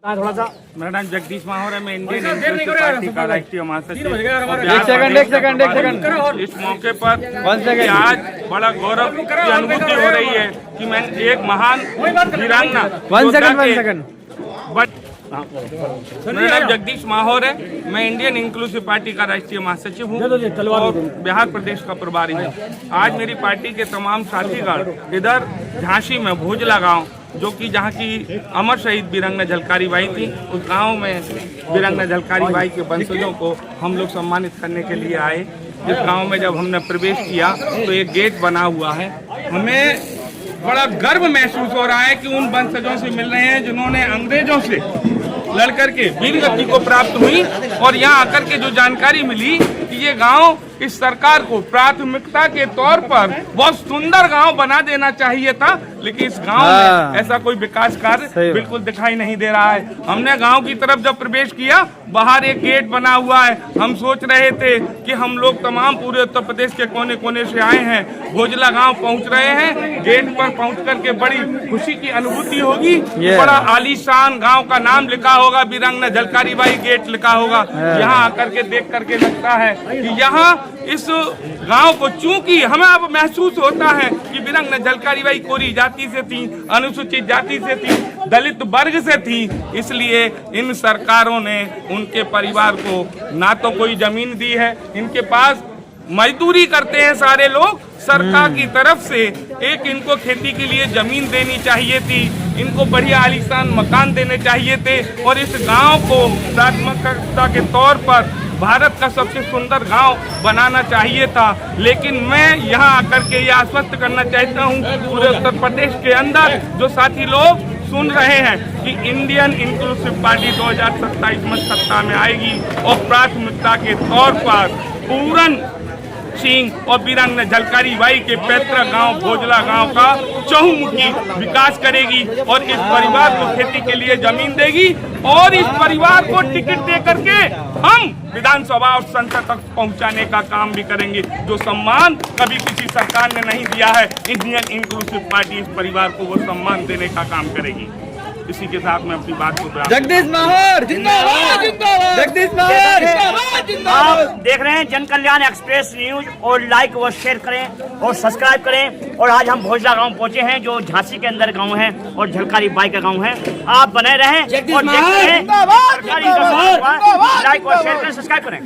थोड़ा सा। मेरा नाम जगदीश माहौर है। मैं इंडियन इंक्लूसिव पार्टी का राष्ट्रीय महासचिव। एक सेकंड इस मौके पर आज बड़ा गौरव की अनुभूति हो रही है कि मैं एक महान वीरांगना मेरा नाम जगदीश माहौर है। मैं इंडियन इंक्लूसिव पार्टी का राष्ट्रीय महासचिव हूँ और बिहार प्रदेश का प्रभारी हूँ। आज मेरी पार्टी के तमाम साथीगण इधर झांसी में भोजला गांव, जो कि जहाँ की अमर शहीद वीरांगना झलकारी बाई थी, उस गांव में वीरांगना झलकारी बाई के वंशजों को हम लोग सम्मानित करने के लिए आए। इस गांव में जब हमने प्रवेश किया तो एक गेट बना हुआ है। हमें बड़ा गर्व महसूस हो रहा है कि उन वंशजों से मिल रहे हैं जिन्होंने अंग्रेजों से लड़ करके वीर गति को प्राप्त हुई। और यहाँ आकर के जो जानकारी मिली कि ये गांव इस सरकार को प्राथमिकता के तौर पर बहुत सुंदर गांव बना देना चाहिए था, लेकिन इस गांव में ऐसा कोई विकास कार्य बिल्कुल दिखाई नहीं दे रहा है। हमने गांव की तरफ जब प्रवेश किया, बाहर एक गेट बना हुआ है। हम सोच रहे थे कि हम लोग तमाम पूरे उत्तर प्रदेश के कोने कोने से आए हैं, भोजला गांव पहुंच रहे हैं। गेट पर पहुंच करके बड़ी खुशी की अनुभूति होगी। बड़ा आलीशान गाँव का नाम लिखा होगा, वीरांगना झलकारी बाई गेट लिखा होगा। यहाँ आकर के देख करके लगता है कि यहाँ इस गांव को, चूंकि हमें अब महसूस होता है कि वीरांगना झलकारी बाई कोरी जाति से थी, अनुसूचित जाति से थी, दलित वर्ग से थी, इसलिए इन सरकारों ने उनके परिवार को ना तो कोई जमीन दी है, इनके पास मजदूरी करते हैं सारे लोग। सरकार की तरफ से एक इनको खेती के लिए जमीन देनी चाहिए थी, इनको बढ़िया आलीशान मकान देने चाहिए थे और इस गांव को प्राथमिकता के तौर पर भारत का सबसे सुंदर गांव बनाना चाहिए था। लेकिन मैं यहां आकर के ये आश्वस्त करना चाहता हूं पूरे उत्तर प्रदेश के अंदर जो साथी लोग सुन रहे हैं कि इंडियन इंक्लूसिव पार्टी 2027 में सत्ता में आएगी और प्राथमिकता के तौर पर पूरन सिंह और वीरांगना झलकारी बाई के पैतृक गांव भोजला गांव का चहुमुखी विकास करेगी और इस परिवार को खेती के लिए जमीन देगी और इस परिवार को टिकट दे करके हम विधानसभा और संसद तक पहुंचाने का काम भी करेंगे। जो सम्मान कभी किसी सरकार ने नहीं दिया है, इंडियन इंक्लूसिव पार्टी इस परिवार को वो सम्मान देने का काम करेगी। इसी के साथ मैं अपनी बात को जगदीश माहौर जिंदाबाद, जगदीश माहौर जिंदाबाद। आप देख रहे हैं जन कल्याण एक्सप्रेस न्यूज और लाइक व शेयर करें और सब्सक्राइब करें। और आज हम भोजला गांव पहुंचे हैं जो झांसी के अंदर गांव है और झलकारी बाई का गांव है। आप बने रहें और देखते रहें। लाइक व शेयर करें, सब्सक्राइब करें।